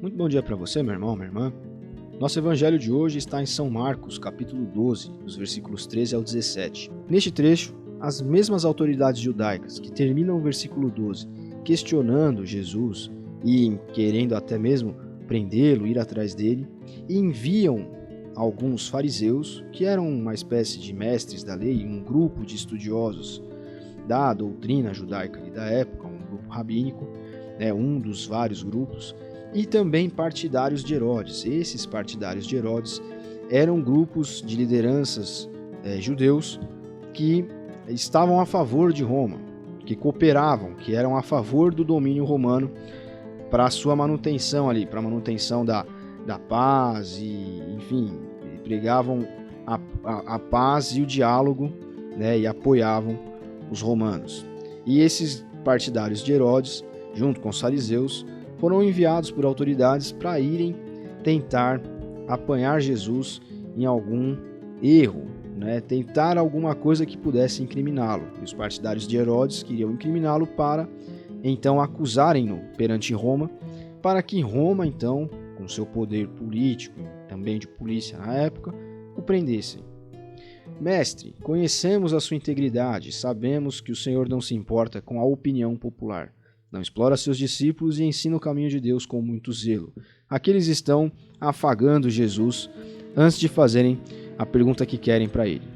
Muito bom dia para você, meu irmão, minha irmã. Nosso evangelho de hoje está em São Marcos, capítulo 12, dos versículos 13 ao 17. Neste trecho, as mesmas autoridades judaicas que terminam o versículo 12 questionando Jesus e querendo até mesmo prendê-lo, ir atrás dele, enviam alguns fariseus, que eram uma espécie de mestres da lei, um grupo de estudiosos da doutrina judaica e da época, um grupo rabínico, um dos vários grupos, e também partidários de Herodes. Esses partidários de Herodes eram grupos de lideranças judeus que estavam a favor de Roma, que cooperavam, que eram a favor do domínio romano para a sua manutenção ali, para a manutenção da paz e, enfim, pregavam a paz e o diálogo, e apoiavam os romanos. E esses partidários de Herodes, junto com os fariseus, foram enviados por autoridades para irem tentar apanhar Jesus em algum erro, tentar alguma coisa que pudesse incriminá-lo. E os partidários de Herodes queriam incriminá-lo para, então, acusarem-no perante Roma, para que Roma, então, com seu poder político, também de polícia na época, o prendessem. Mestre, conhecemos a sua integridade, sabemos que o Senhor não se importa com a opinião popular. Não explora seus discípulos e ensina o caminho de Deus com muito zelo. Aqui eles estão afagando Jesus antes de fazerem a pergunta que querem para ele.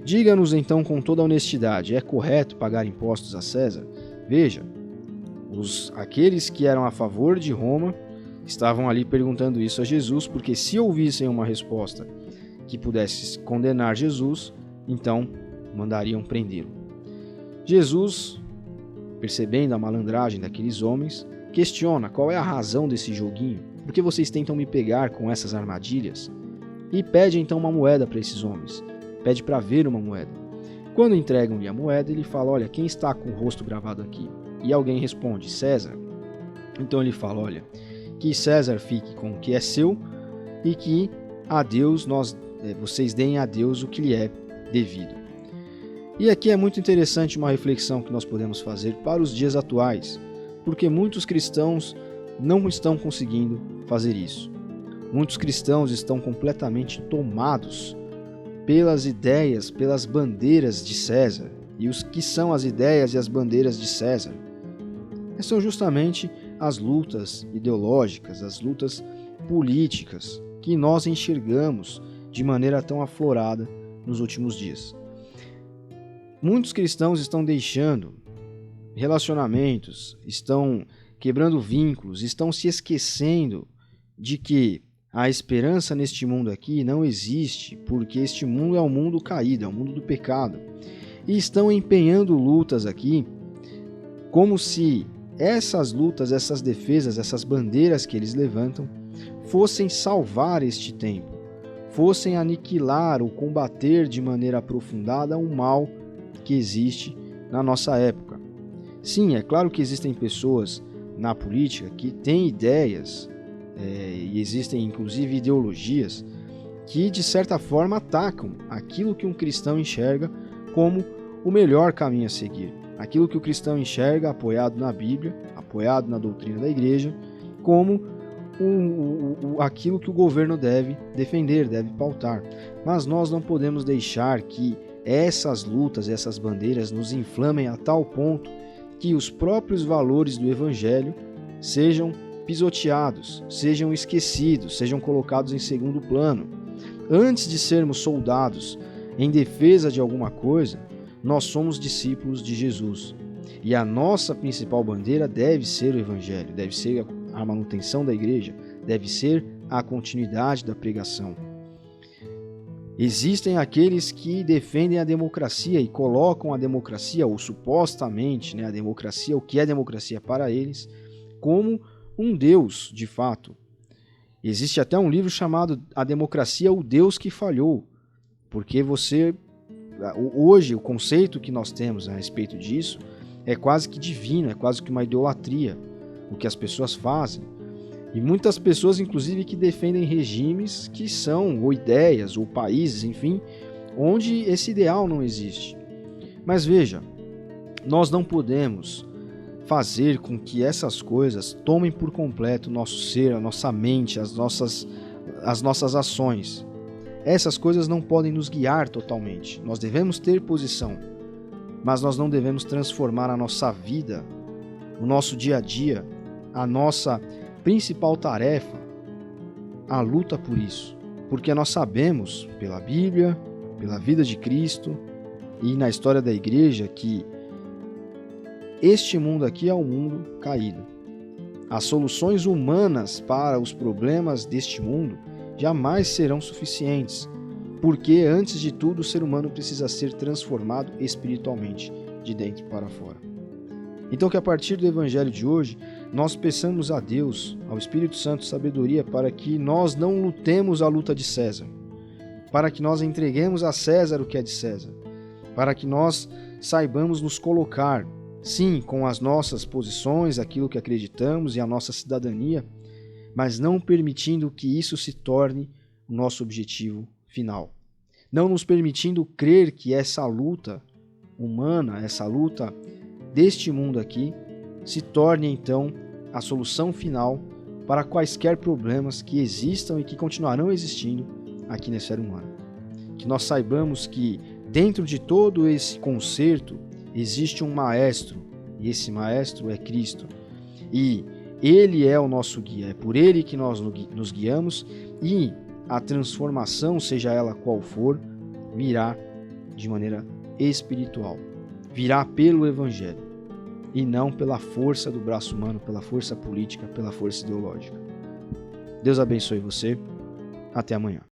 Diga-nos então com toda a honestidade, é correto pagar impostos a César? Veja, aqueles que eram a favor de Roma estavam ali perguntando isso a Jesus, porque se ouvissem uma resposta que pudesse condenar Jesus, então mandariam prendê-lo. Jesus, percebendo a malandragem daqueles homens, questiona qual é a razão desse joguinho, por que vocês tentam me pegar com essas armadilhas? E pede então uma moeda para esses homens, pede para ver uma moeda. Quando entregam-lhe a moeda, ele fala, olha, quem está com o rosto gravado aqui? E alguém responde, César. Então ele fala, olha, que César fique com o que é seu e que a Deus vocês deem a Deus o que lhe é devido. E aqui é muito interessante uma reflexão que nós podemos fazer para os dias atuais, porque muitos cristãos não estão conseguindo fazer isso. Muitos cristãos estão completamente tomados pelas ideias, pelas bandeiras de César. E os que são as ideias e as bandeiras de César? São justamente as lutas ideológicas, as lutas políticas que nós enxergamos de maneira tão aflorada nos últimos dias. Muitos cristãos estão deixando relacionamentos, estão quebrando vínculos, estão se esquecendo de que a esperança neste mundo aqui não existe, porque este mundo é um mundo caído, é um mundo do pecado. E estão empenhando lutas aqui como se essas lutas, essas defesas, essas bandeiras que eles levantam fossem salvar este tempo, fossem aniquilar ou combater de maneira aprofundada o mal que existe na nossa época. Sim, é claro que existem pessoas na política que têm ideias e existem inclusive ideologias que de certa forma atacam aquilo que um cristão enxerga como o melhor caminho a seguir, aquilo que o cristão enxerga apoiado na Bíblia, apoiado na doutrina da igreja, como aquilo que o governo deve defender, deve pautar. Mas nós não podemos deixar que essas lutas, essas bandeiras nos inflamem a tal ponto que os próprios valores do Evangelho sejam pisoteados, sejam esquecidos, sejam colocados em segundo plano. Antes de sermos soldados em defesa de alguma coisa, nós somos discípulos de Jesus. E a nossa principal bandeira deve ser o Evangelho, deve ser a manutenção da igreja, deve ser a continuidade da pregação. Existem aqueles que defendem a democracia e colocam a democracia, ou supostamente a democracia, o que é democracia para eles, como um Deus, de fato. Existe até um livro chamado A Democracia, o Deus que Falhou, porque hoje o conceito que nós temos a respeito disso é quase que divino, é quase que uma idolatria, o que as pessoas fazem. E muitas pessoas, inclusive, que defendem regimes que são, ou ideias, ou países, enfim, onde esse ideal não existe. Mas veja, nós não podemos fazer com que essas coisas tomem por completo o nosso ser, a nossa mente, as nossas ações. Essas coisas não podem nos guiar totalmente. Nós devemos ter posição, mas nós não devemos transformar a nossa vida, o nosso dia a dia, a nossa principal tarefa, a luta por isso. Porque nós sabemos, pela Bíblia, pela vida de Cristo e na história da igreja, que este mundo aqui é um mundo caído. As soluções humanas para os problemas deste mundo jamais serão suficientes, porque antes de tudo o ser humano precisa ser transformado espiritualmente, de dentro para fora. Então que a partir do evangelho de hoje, nós peçamos a Deus, ao Espírito Santo, sabedoria para que nós não lutemos a luta de César, para que nós entreguemos a César o que é de César, para que nós saibamos nos colocar, sim, com as nossas posições, aquilo que acreditamos e a nossa cidadania, mas não permitindo que isso se torne o nosso objetivo final. Não nos permitindo crer que essa luta humana, essa luta deste mundo aqui, se torne então a solução final para quaisquer problemas que existam e que continuarão existindo aqui na esfera humana. Que nós saibamos que dentro de todo esse concerto existe um maestro, e esse maestro é Cristo. E Ele é o nosso guia, é por Ele que nós nos guiamos, e a transformação, seja ela qual for, virá de maneira espiritual, virá pelo Evangelho, e não pela força do braço humano, pela força política, pela força ideológica. Deus abençoe você. Até amanhã.